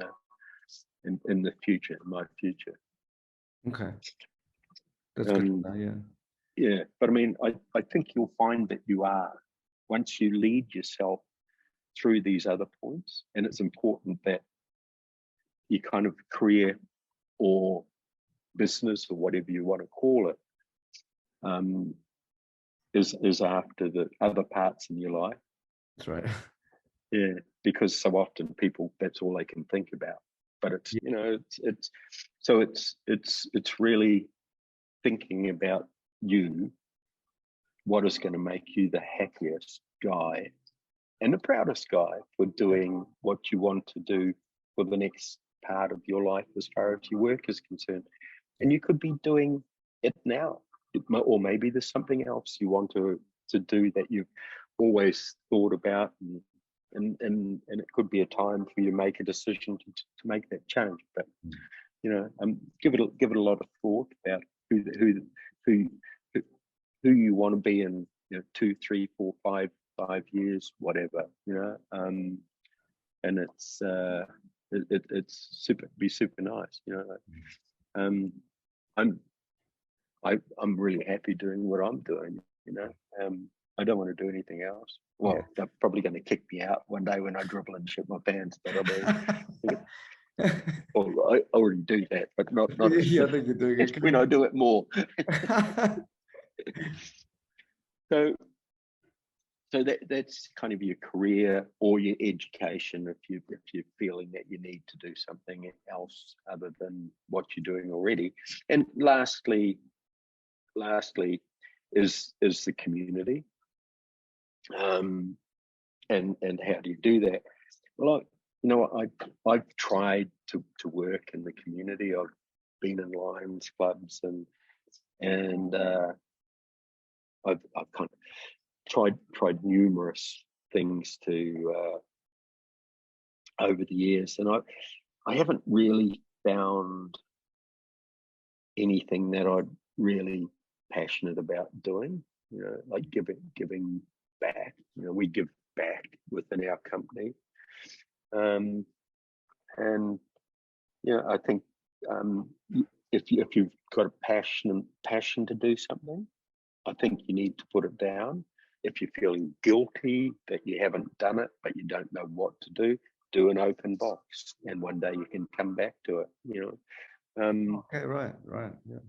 the future, in my future. Okay. That's good to know, yeah. Yeah, but I mean, I think you'll find that you are, once you lead yourself through these other points. And it's important that your kind of career or business or whatever you want to call it is after the other parts in your life. That's right. Yeah, because so often people, that's all they can think about. But it's, Yeah. you know, it's really thinking about you, what is going to make you the happiest guy and the proudest guy for doing what you want to do for the next part of your life as far as your work is concerned. And you could be doing it now, or maybe there's something else you want to do that you've always thought about, and it could be a time for you to make a decision to make that change. But you know, give it a lot of thought about who you want to be in, you know, 2, 3, 4, 5 years, whatever, you know. And it's super nice, you know. I'm really happy doing what I'm doing, you know. I don't want to do anything else. Well, Yeah. they're probably going to kick me out one day when I dribble and shit my pants, but I mean, well, I already do that, but not Yeah, I think you're doing it. when I do it more. So that's kind of your career or your education, if you're feeling that you need to do something else other than what you're doing already. And lastly is the community. And how do you do that? Well, you know, I've tried to work in the community. I've been in Lions clubs and I've kind of tried numerous things to over the years, and I haven't really found anything that I'm really passionate about doing. You know, like giving back. You know, we give back within our company, and you know, I think if you've got a passion to do something, I think you need to put it down. If you're feeling guilty that you haven't done it, but you don't know what to do an open box, and one day you can come back to it. You know. Okay, right.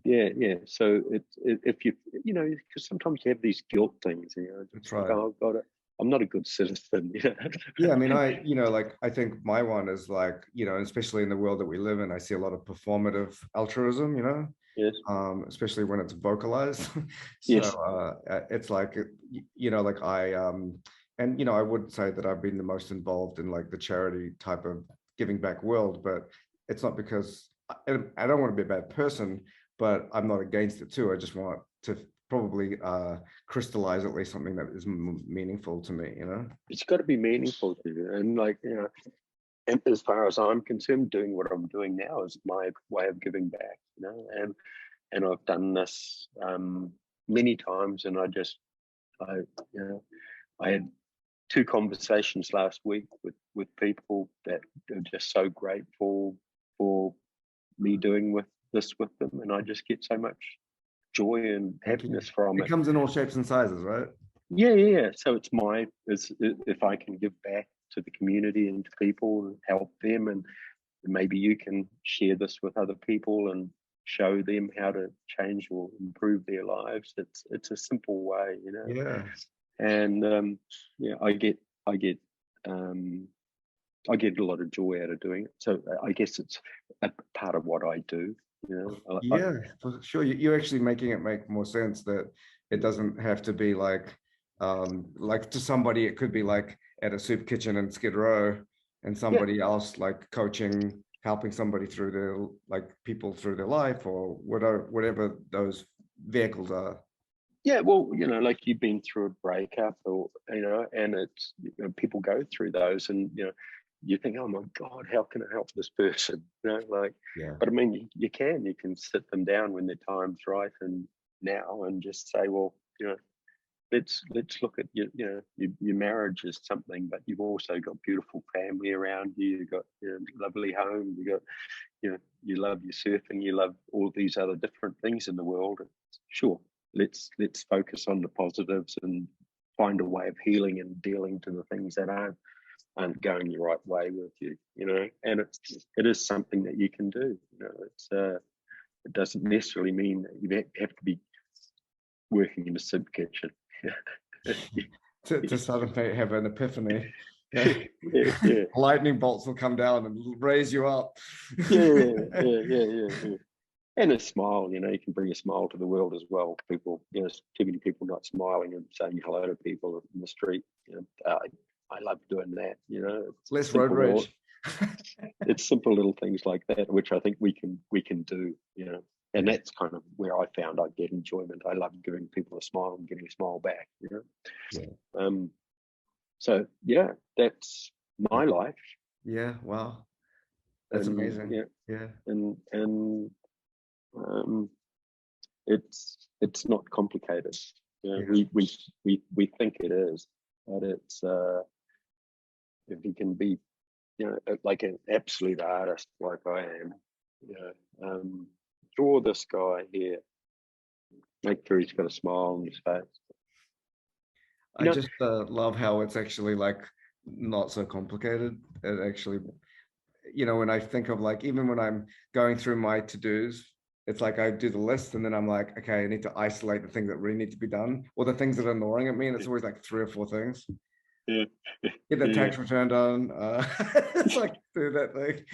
Yeah. So if you know, because sometimes you have these guilt things, you know. That's right. Oh, I've got it. I'm not a good citizen. Yeah, I mean, you know, like, I think my one is like, you know, especially in the world that we live in, I see a lot of performative altruism, you know. Yes. Especially when it's vocalized. So Yes. it's like, you know, like and you know, I would say that I've been the most involved in like the charity type of giving back world, but it's not because I don't want to be a bad person, but I'm not against it too. I just want to probably crystallize at least something that is meaningful to me, you know. It's got to be meaningful to you, and like, you know, and as far as I'm concerned, doing what I'm doing now is my way of giving back, you know. And I've done this many times, and you know, I had 2 conversations last week with people that are just so grateful for me doing this with them, and I just get so much joy and happiness from it. It comes in all shapes and sizes, right? Yeah. So it's if I can give back to the community and to people and help them, and maybe you can share this with other people and show them how to change or improve their lives. It's a simple way, you know. Yeah. And yeah, I get a lot of joy out of doing it. So I guess it's a part of what I do, you know. Yeah, for sure. You're actually making it make more sense that it doesn't have to be like to somebody, it could be like at a soup kitchen in Skid Row, and somebody else like coaching, helping somebody through their, like, people through their life, or whatever those vehicles are. Yeah, well, you know, like you've been through a breakup, or, you know, and it's, you know, people go through those, and, you know, you think, oh my God, how can I help this person? You know, like, Yeah. but I mean, you can sit them down when their time's right, and now and just say, well, let's look at your marriage as something, but you've also got beautiful family around you. You've got your lovely home. You got you love your surfing. You love all these other different things in the world. Sure, let's focus on the positives and find a way of healing and dealing to the things that aren't going the right way with you. And it is something that you can do. It doesn't necessarily mean that you have to be working in a soup kitchen. to suddenly have an epiphany. Yeah. Lightning bolts will come down and raise you up. Yeah. And a smile, you can bring a smile to the world as well. People, too many people not smiling and saying hello to people in the street. I love doing that. Less road rage. It's simple little things like that, which I think we can do. And that's kind of where I found I get enjoyment. I love giving people a smile and getting a smile back. Yeah. So yeah, that's my life. Yeah. Wow. That's amazing. Yeah. And it's not complicated. We think it is, but it's if you can be like an absolute artist like I am, draw this guy here, make sure he's got a smile on his face. I just love how it's actually like not so complicated. It actually, when I think of like, even when I'm going through my to-dos, it's like I do the list and then I'm like, okay, I need to isolate the things that really need to be done or the things that are annoying at me. And it's always like 3 or 4 things. Yeah. Get the tax return done. It's like do that thing.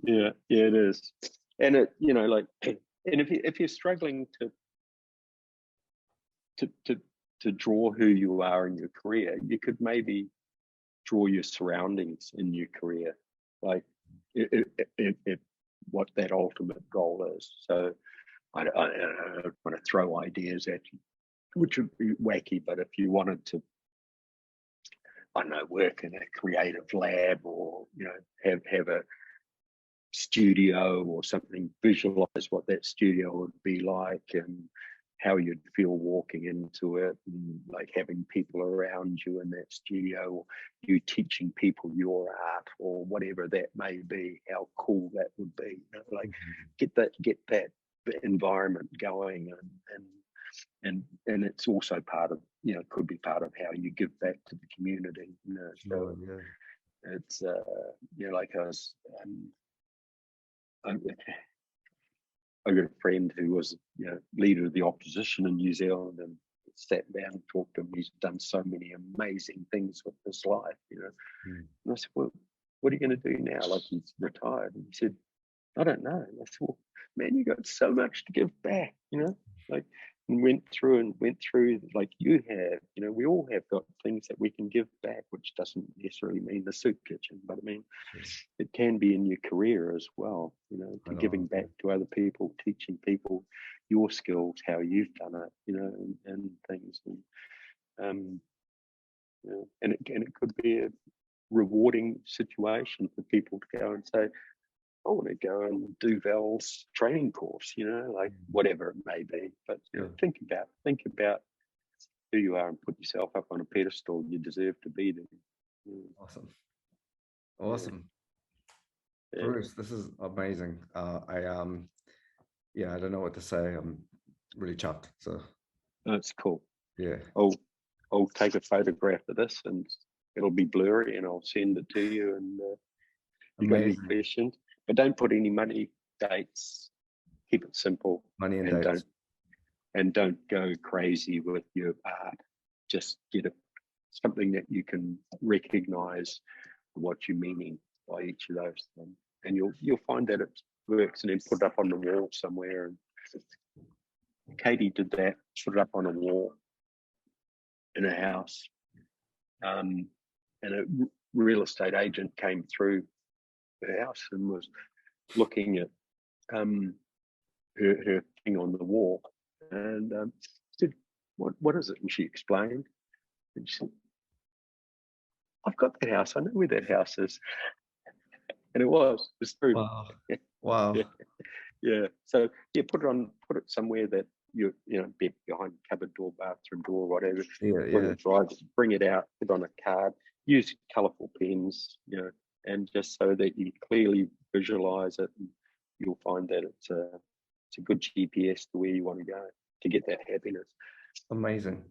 Yeah, it is. And it, like, and if you're struggling to draw who you are in your career, you could maybe draw your surroundings in your career, like what that ultimate goal is. So I don't want to throw ideas at you, which would be wacky, but if you wanted to, I don't know, work in a creative lab or have a studio or something, visualize what that studio would be like and how you'd feel walking into it, and like having people around you in that studio, or you teaching people your art or whatever that may be, how cool that would be. Like get that environment going, and it's also part of could be part of how you give back to the community. So it's like I got a friend who was leader of the opposition in New Zealand, and sat down and talked to him. He's done so many amazing things with his life, And I said, well, what are you going to do now? Like, he's retired. And he said, I don't know. And I said, well, man, you got so much to give back, like, and went through like you have, we all have got things that we can give back, which doesn't necessarily mean the soup kitchen, but I mean, it can be in your career as well, giving back to other people, teaching people your skills, how you've done it, and things. And it could be a rewarding situation for people to go and say, I want to go and do Val's training course, like whatever it may be. But think about who you are and put yourself up on a pedestal. You deserve to be there. Awesome. Bruce, this is amazing. I don't know what to say. I'm really chuffed. So that's cool. Yeah. I'll take a photograph of this and it'll be blurry and I'll send it to you. And you got any questions? But don't put any money, dates. Keep it simple. Money and dates. Don't go crazy with your art. Just get something that you can recognize what you're meaning by each of those things, and you'll find that it works. And then put it up on the wall somewhere. And Katie did that. Put it up on a wall in a house, and a real estate agent came through the house and was looking at her thing on the wall, and said, "What is it?" And she explained, and she said, "I've got that house. I know where that house is." And it was true. Wow. Yeah. So yeah, put it somewhere that you know, behind cupboard door, bathroom door, whatever. Yeah, Put yeah. it dry, just bring it out, put on a card, use colourful pens, you know, and just so that you clearly visualize it, and you'll find that it's a good GPS to where you want to go to get that happiness. Amazing.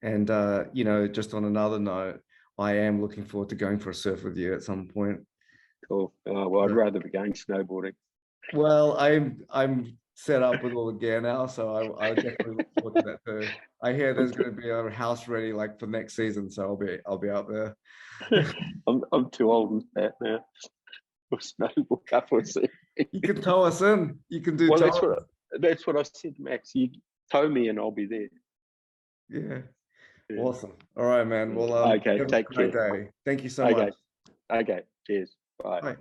And you know, just on another note, I am looking forward to going for a surf with you at some point. Cool. Well, I'd So, rather be going snowboarding. well, I'm set up with all the gear now, so I definitely look forward to that too. I hear there's going to be a house ready like for next season, so I'll be out there. I'm too old and fat now for snowboard couple. You can tow us in. You can do Well, tow. that's what I said, Max. You tow me and I'll be there. Yeah. Yeah. Awesome. All right, man. Well, Okay, have a take great care. day. Thank you so much. Okay, okay. Cheers. Bye. Bye.